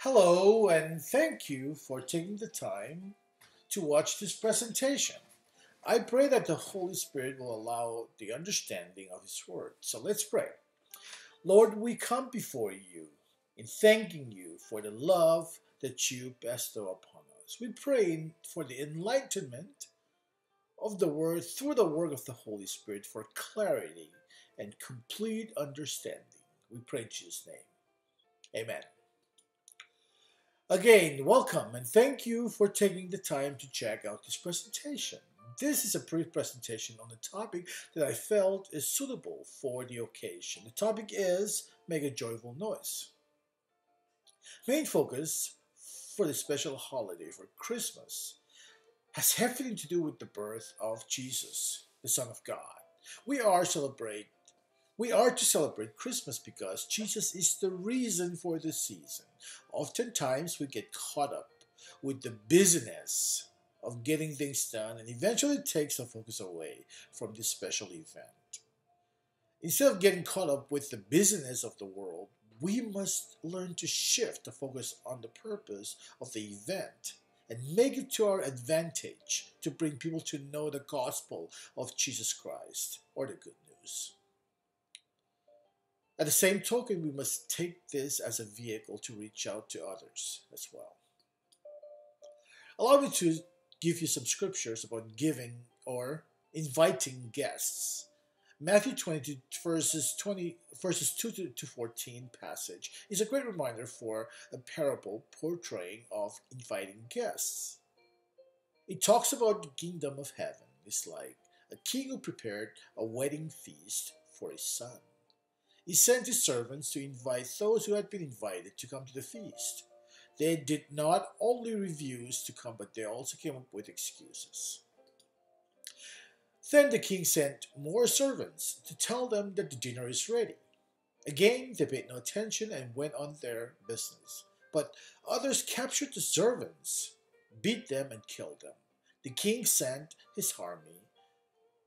Hello, and thank you for taking the time to watch this presentation. I pray that the Holy Spirit will allow the understanding of His Word. So let's pray. Lord, we come before you in thanking you for the love that you bestow upon us. We pray for the enlightenment of the Word through the work of the Holy Spirit for clarity and complete understanding. We pray in Jesus' name. Amen. Again, welcome and thank you for taking the time to check out this presentation. This is a brief presentation on a topic that I felt is suitable for the occasion. The topic is Make a Joyful Noise. Main focus for the special holiday for Christmas has everything to do with the birth of Jesus, the Son of God. We are celebrate we are to celebrate Christmas because Jesus is the reason for the season. Oftentimes, we get caught up with the busyness of getting things done and eventually it takes the focus away from this special event. Instead of getting caught up with the busyness of the world, we must learn to shift the focus on the purpose of the event and make it to our advantage to bring people to know the gospel of Jesus Christ or the good news. At the same token, we must take this as a vehicle to reach out to others as well. Allow me to give you some scriptures about giving or inviting guests. Matthew 22 verses 2 to 14 passage is a great reminder for a parable portraying of inviting guests. It talks about the kingdom of heaven. It's like a king who prepared a wedding feast for his son. He sent his servants to invite those who had been invited to come to the feast. They did not only refuse to come, but they also came up with excuses. Then the king sent more servants to tell them that the dinner is ready. Again, they paid no attention and went on their business. But others captured the servants, beat them, and killed them. The king sent his army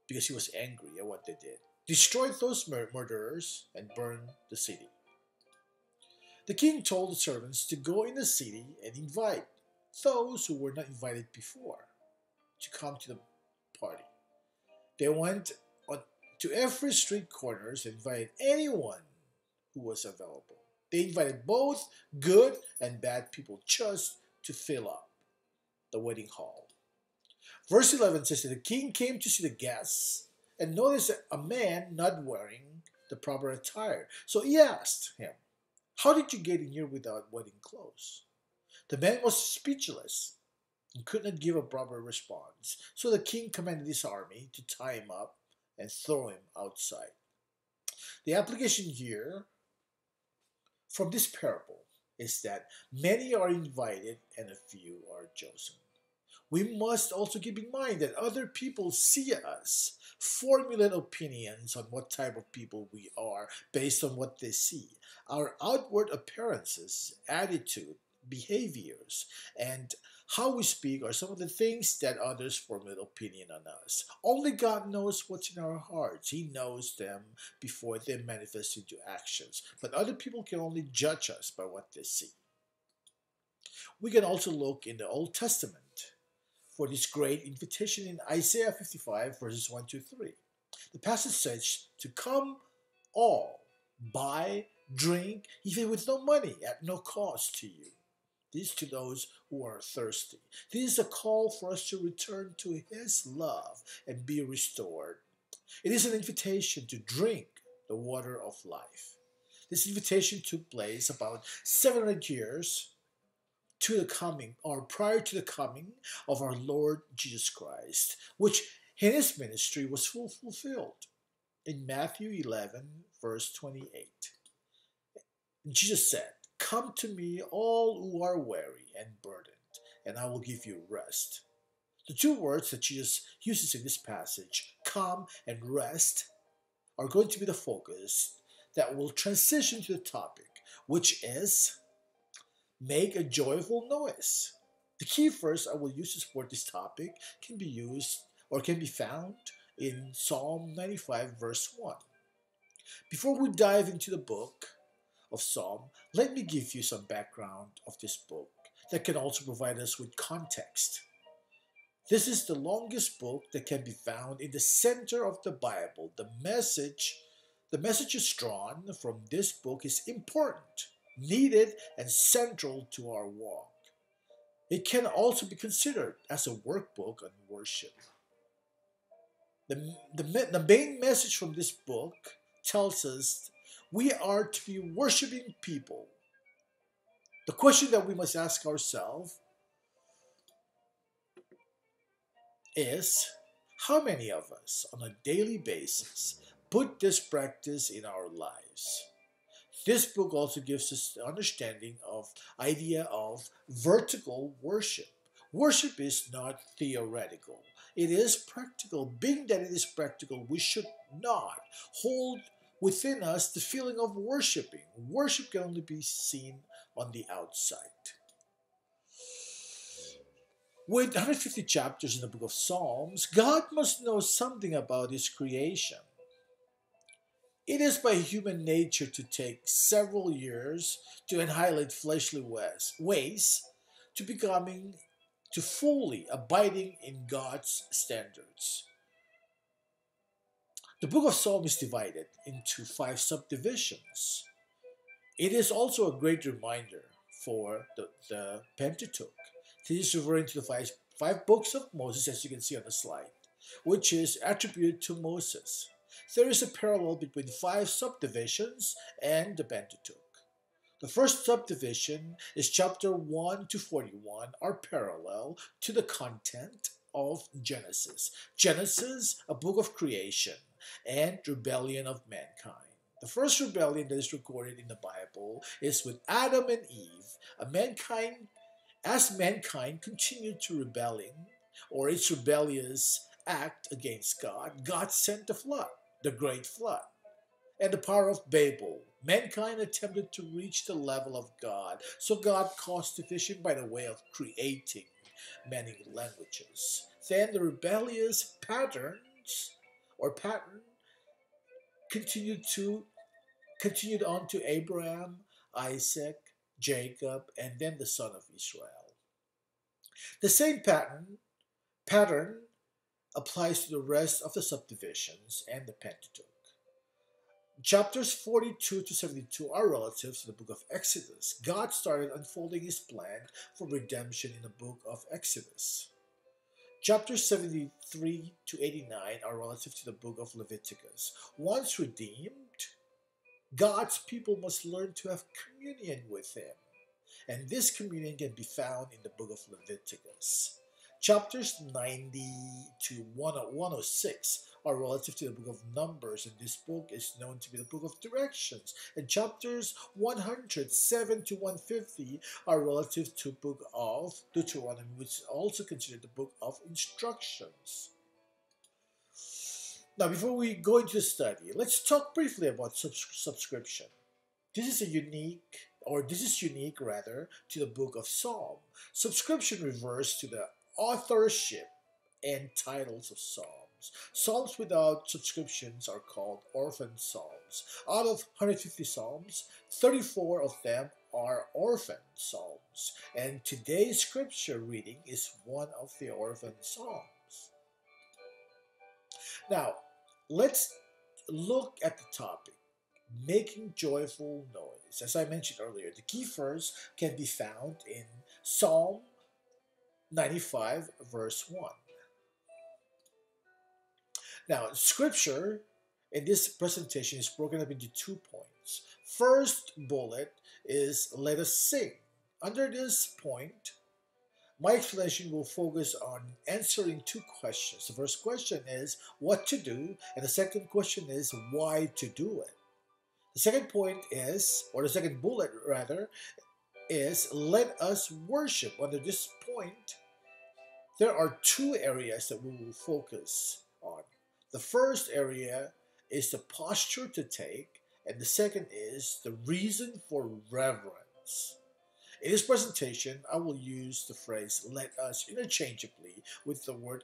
because he was angry at what they did, destroyed those murderers, and burned the city. The king told the servants to go in the city and invite those who were not invited before to come to the party. They went on to every street corners and invited anyone who was available. They invited both good and bad people just to fill up the wedding hall. Verse 11 says that the king came to see the guests and noticed a man not wearing the proper attire. So he asked him, "How did you get in here without wedding clothes?" The man was speechless and could not give a proper response. So the king commanded his army to tie him up and throw him outside. The application here from this parable is that many are invited and a few are chosen. We must also keep in mind that other people see us, formulate opinions on what type of people we are based on what they see. Our outward appearances, attitude, behaviors, and how we speak are some of the things that others formulate opinion on us. Only God knows what's in our hearts. He knows them before they manifest into actions. But other people can only judge us by what they see. We can also look in the Old Testament for this great invitation in Isaiah 55 verses 1 to 3. The passage says to come all, buy, drink, even with no money, at no cost to you. This to those who are thirsty. This is a call for us to return to His love and be restored. It is an invitation to drink the water of life. This invitation took place about 700 years to the coming or prior to the coming of our Lord Jesus Christ, which in his ministry was fulfilled in Matthew 11 verse 28. Jesus said, "Come to me all who are weary and burdened, and I will give you rest." The two words that Jesus uses in this passage, come and rest, are going to be the focus that will transition to the topic, which is make a joyful noise. The key verse I will use to support this topic can be used or can be found in Psalm 95 verse 1. Before we dive into the book of Psalm, let me give you some background of this book that can also provide us with context. This is the longest book that can be found in the center of the Bible. The messages drawn from this book is important, needed, and central to our walk. It can also be considered as a workbook on worship. The main message from this book tells us we are to be worshiping people. The question that we must ask ourselves is how many of us on a daily basis put this practice in our lives? This book also gives us the understanding of idea of vertical worship. Worship is not theoretical. It is practical. Being that it is practical, we should not hold within us the feeling of worshiping. Worship can only be seen on the outside. With 150 chapters in the book of Psalms, God must know something about his creation. It is by human nature to take several years to annihilate fleshly ways to becoming to fully abiding in God's standards. The book of Psalms is divided into five subdivisions. It is also a great reminder for the Pentateuch. This is referring to the five books of Moses, as you can see on the slide, which is attributed to Moses. There is a parallel between five subdivisions and the Pentateuch. The first subdivision is chapter 1 to 41 are parallel to the content of Genesis. Genesis, a book of creation and rebellion of mankind. The first rebellion that is recorded in the Bible is with Adam and Eve. As mankind continued to rebelling, or its rebellious act against God, God sent the flood, the great flood. And the power of Babel. Mankind attempted to reach the level of God, so God caused division by the way of creating many languages. Then the rebellious pattern continued on to Abraham, Isaac, Jacob, and then the son of Israel. The same pattern applies to the rest of the subdivisions and the Pentateuch. Chapters 42 to 72 are relative to the book of Exodus. God started unfolding his plan for redemption in the book of Exodus. Chapters 73 to 89 are relative to the book of Leviticus. Once redeemed, God's people must learn to have communion with him. And this communion can be found in the book of Leviticus. Chapters 90 to 106 are relative to the book of Numbers, and this book is known to be the book of directions. And chapters 107 to 150 are relative to the book of Deuteronomy, which is also considered the book of instructions. Now, before we go into the study, let's talk briefly about subscription. This is unique rather to the book of Psalm. Subscription refers to the authorship and titles of Psalms. Psalms without subscriptions are called orphan psalms. Out of 150 psalms, 34 of them are orphan psalms. And today's scripture reading is one of the orphan psalms. Now, let's look at the topic, making joyful noise. As I mentioned earlier, the key verse can be found in Psalm 95, verse 1. Now, scripture in this presentation is broken up into 2 points. First bullet is let us sing. Under this point, my explanation will focus on answering 2 questions. The first question is what to do, and the second question is why to do it. The second point is, or the second bullet rather, is let us worship. Under this point, there are 2 areas that we will focus on. The first area is the posture to take, and the second is the reason for reverence. In this presentation, I will use the phrase let us interchangeably with the word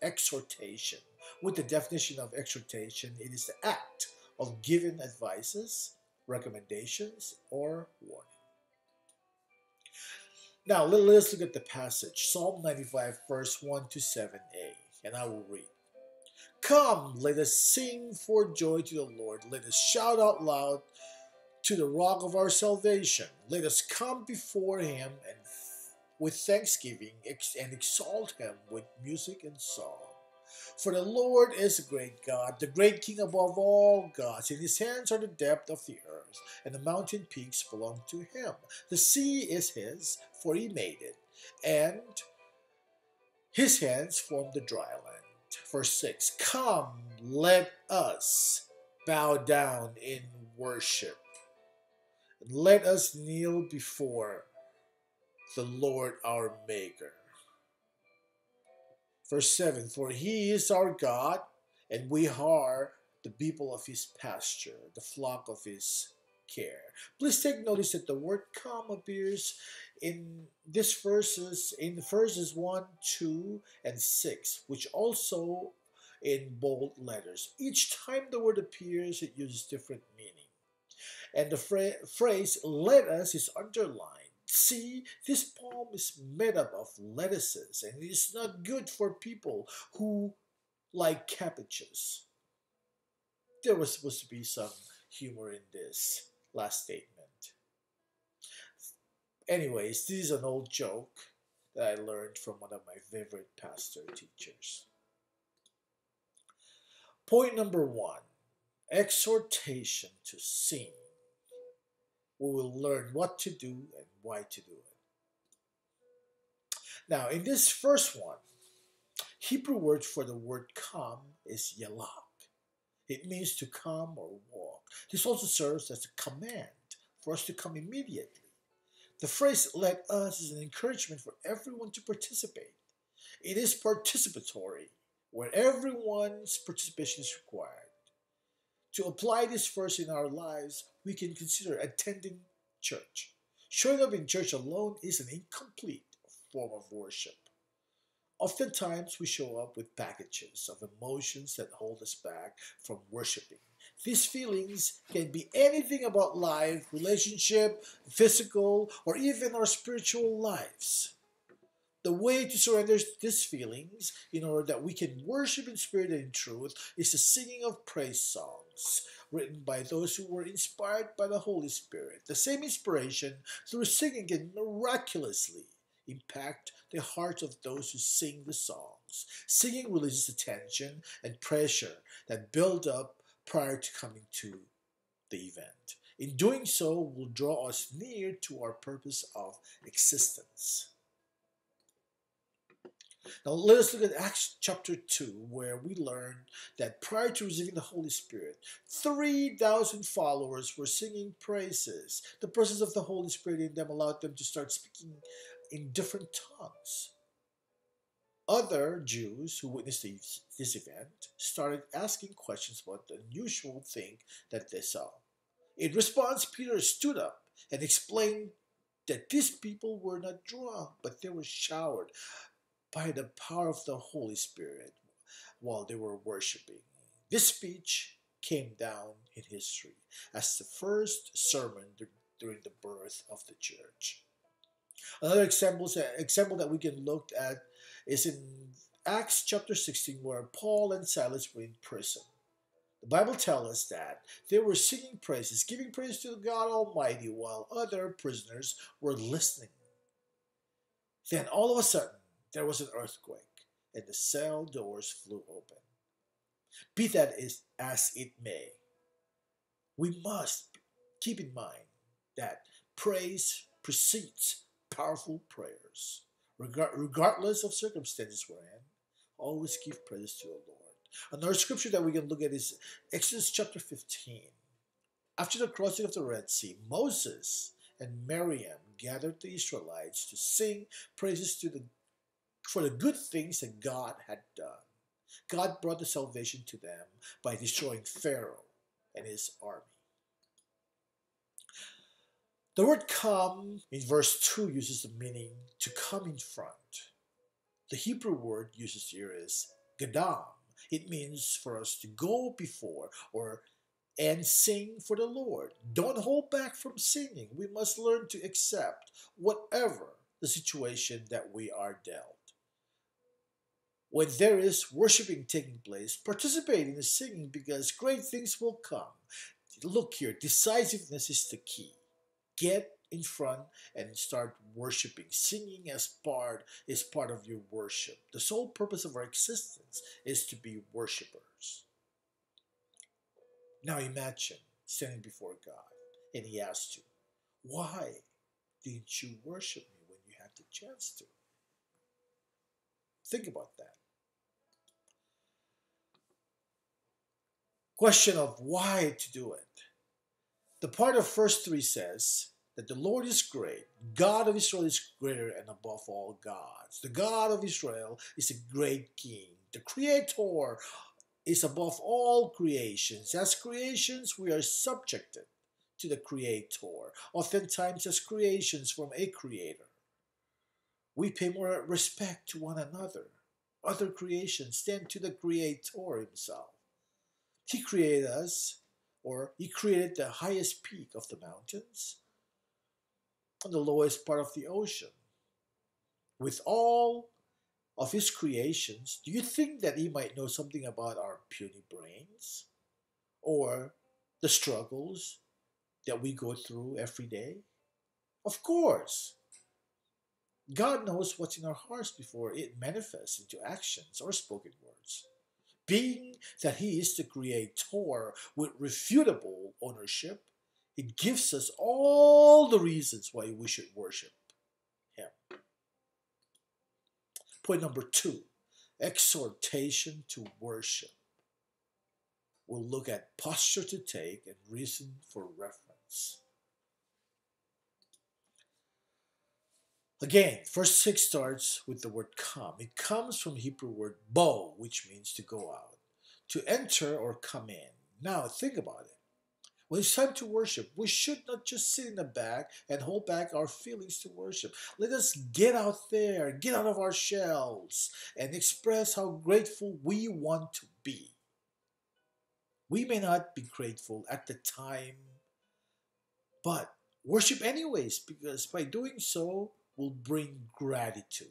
exhortation. With the definition of exhortation, it is the act of giving advices, recommendations, or warning. Now, let's look at the passage Psalm 95, verse 1 to 7a, and I will read. Come, let us sing for joy to the Lord. Let us shout out loud to the rock of our salvation. Let us come before him and with thanksgiving and exalt him with music and song. For the Lord is a great God, the great King above all gods. In his hands are the depth of the earth, and the mountain peaks belong to him. The sea is his, for he made it, and his hands formed the dry land. Verse 6. Come, let us bow down in worship. Let us kneel before the Lord our Maker. Verse 7. For he is our God, and we are the people of his pasture, the flock of his care. Please take notice that the word come appears in verses 1, 2, and 6, which also in bold letters. Each time the word appears, it uses different meaning. And the phrase let us is underlined. See, this poem is made up of lettuces, and it is not good for people who like cabbages. There was supposed to be some humor in this last statement. Anyways, this is an old joke that I learned from one of my favorite pastor teachers. Point number 1, exhortation to sing. We will learn what to do and why to do it. Now, in this first one, Hebrew word for the word come is yalak. It means to come or walk. This also serves as a command for us to come immediately. The phrase let us is an encouragement for everyone to participate. It is participatory, where everyone's participation is required. To apply this verse in our lives, we can consider attending church. Showing up in church alone is an incomplete form of worship. Oftentimes, we show up with packages of emotions that hold us back from worshiping. These feelings can be anything about life, relationship, physical, or even our spiritual lives. The way to surrender these feelings in order that we can worship in spirit and in truth is the singing of praise songs written by those who were inspired by the Holy Spirit. The same inspiration through singing can miraculously impact the hearts of those who sing the songs. Singing releases the tension and pressure that build up prior to coming to the event. In doing so, will draw us near to our purpose of existence. Now let us look at Acts chapter 2, where we learn that prior to receiving the Holy Spirit, 3,000 followers were singing praises. The presence of the Holy Spirit in them allowed them to start speaking in different tongues. Other Jews who witnessed this event started asking questions about the unusual thing that they saw. In response, Peter stood up and explained that these people were not drunk, but they were showered by the power of the Holy Spirit while they were worshiping. This speech came down in history as the first sermon during the birth of the church. Another example that we can look at is in Acts chapter 16, where Paul and Silas were in prison. The Bible tells us that they were singing praises, giving praise to God Almighty, while other prisoners were listening. Then all of a sudden, there was an earthquake, and the cell doors flew open. Be that as it may, we must keep in mind that praise precedes powerful prayers. Regardless of circumstances we're in, always give praise to the Lord. Another scripture that we can look at is Exodus chapter 15. After the crossing of the Red Sea, Moses and Miriam gathered the Israelites to sing praises for the good things that God had done. God brought the salvation to them by destroying Pharaoh and his army. The word come in verse 2 uses the meaning to come in front. The Hebrew word used here is gadam. It means for us to go before or and sing for the Lord. Don't hold back from singing. We must learn to accept whatever the situation that we are dealt. When there is worshiping taking place, participate in the singing because great things will come. Look here, decisiveness is the key. Get in front and start worshiping. Singing as part is part of your worship. The sole purpose of our existence is to be worshipers. Now imagine standing before God and He asks you, why didn't you worship me when you had the chance to? Think about that. Question of why to do it. The part of verse 3 says that the Lord is great, God of Israel is greater and above all gods. The God of Israel is a great king. The Creator is above all creations. As creations, we are subjected to the Creator, oftentimes as creations from a Creator. We pay more respect to one another, other creations, than to the Creator Himself. He created us, or He created the highest peak of the mountains and the lowest part of the ocean. With all of His creations, do you think that He might know something about our puny brains? Or the struggles that we go through every day? Of course, God knows what's in our hearts before it manifests into actions or spoken words. Being that He is the Creator with refutable ownership, it gives us all the reasons why we should worship Him. Point number 2, exhortation to worship. We'll look at posture to take and reason for reference. Again, verse 6 starts with the word come. It comes from Hebrew word bo, which means to go out, to enter or come in. Now, think about it. When it's time to worship, we should not just sit in the back and hold back our feelings to worship. Let us get out there, get out of our shells, and express how grateful we want to be. We may not be grateful at the time, but worship anyways, because by doing so will bring gratitude.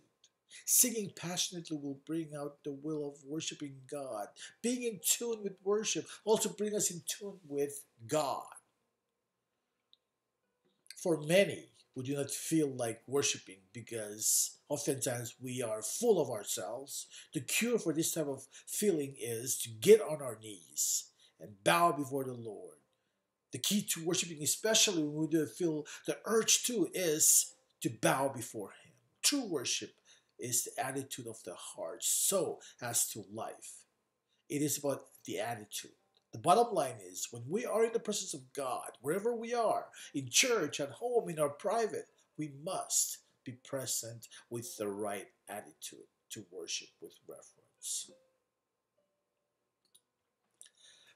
Singing passionately will bring out the will of worshiping God. Being in tune with worship also brings us in tune with God. For many who do not feel like worshiping because oftentimes we are full of ourselves, the cure for this type of feeling is to get on our knees and bow before the Lord. The key to worshiping, especially when we do feel the urge to, is to bow before Him. True worship is the attitude of the heart, so as to life. It is about the attitude. The bottom line is, when we are in the presence of God, wherever we are, in church, at home, in our private, we must be present with the right attitude to worship with reverence.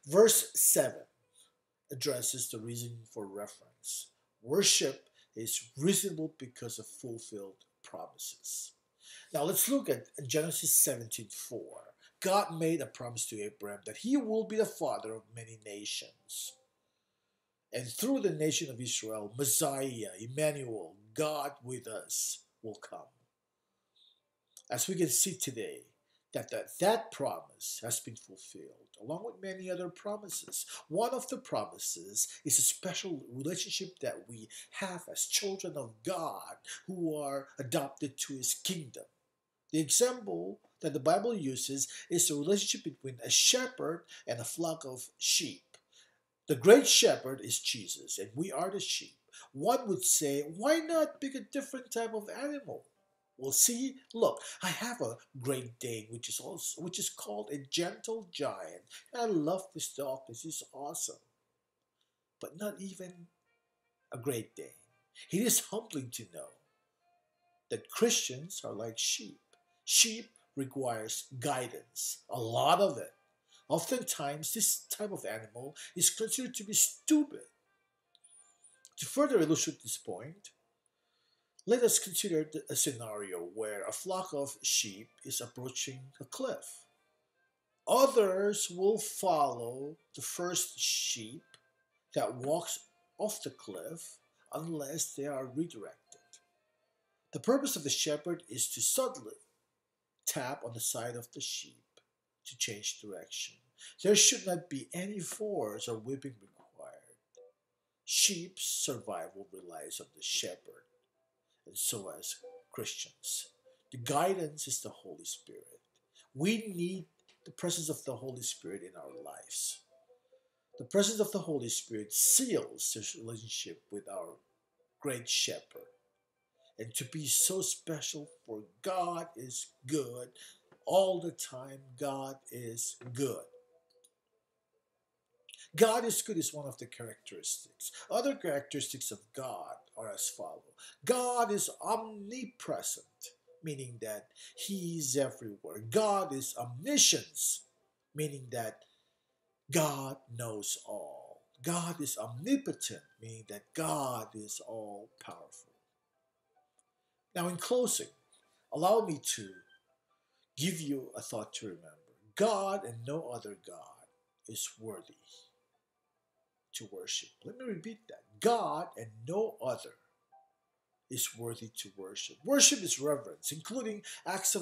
Verse 7 addresses the reason for reference. Worship is reasonable because of fulfilled promises. Now let's look at Genesis 17:4. God made a promise to Abraham that he will be the father of many nations. And through the nation of Israel, Messiah, Emmanuel, God with us, will come. As we can see today, that promise has been fulfilled, along with many other promises. One of the promises is a special relationship that we have as children of God who are adopted to His kingdom. The example that the Bible uses is the relationship between a shepherd and a flock of sheep. The great shepherd is Jesus, and we are the sheep. One would say, why not pick a different type of animal? Well, see, look, I have a Great Dane, which is called a gentle giant. And I love this dog. This is awesome. But not even a Great Dane. It is humbling to know that Christians are like sheep. Sheep requires guidance, a lot of it. Oftentimes, this type of animal is considered to be stupid. To further illustrate this point, let us consider a scenario where a flock of sheep is approaching a cliff. Others will follow the first sheep that walks off the cliff unless they are redirected. The purpose of the shepherd is to subtly tap on the side of the sheep to change direction. There should not be any force or whipping required. Sheep's survival relies on the shepherd, and so as Christians. The guidance is the Holy Spirit. We need the presence of the Holy Spirit in our lives. The presence of the Holy Spirit seals this relationship with our great shepherd. And to be so special, for God is good all the time. God is good. God is good is one of the characteristics. Other characteristics of God are as follow. God is omnipresent, meaning that He is everywhere. God is omniscience, meaning that God knows all. God is omnipotent, meaning that God is all powerful. Now, in closing, allow me to give you a thought to remember. God and no other God is worthy to worship. Let me repeat that. God and no other is worthy to worship. Worship is reverence, including acts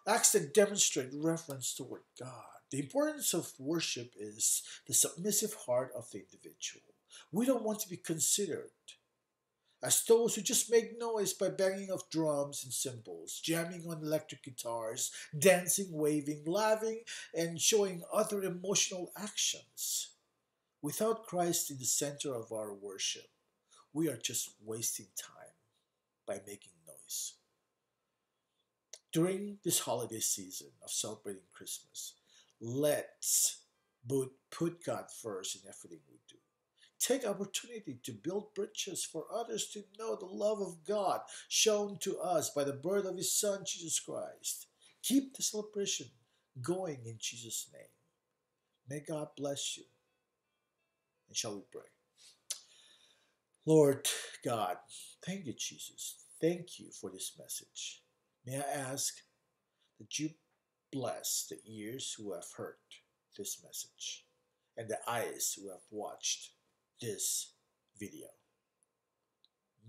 that demonstrate reverence toward God. The importance of worship is the submissive heart of the individual. We don't want to be considered as those who just make noise by banging of drums and cymbals, jamming on electric guitars, dancing, waving, laughing, and showing other emotional actions. Without Christ in the center of our worship, we are just wasting time by making noise. During this holiday season of celebrating Christmas, let's put God first in everything we do. Take opportunity to build bridges for others to know the love of God shown to us by the birth of His Son, Jesus Christ. Keep the celebration going in Jesus' name. May God bless you. And shall we pray? Lord God, thank you, Jesus. Thank you for this message. May I ask that you bless the ears who have heard this message and the eyes who have watched this video.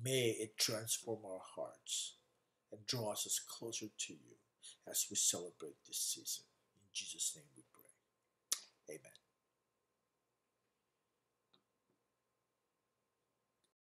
May it transform our hearts and draw us closer to you as we celebrate this season. In Jesus' name we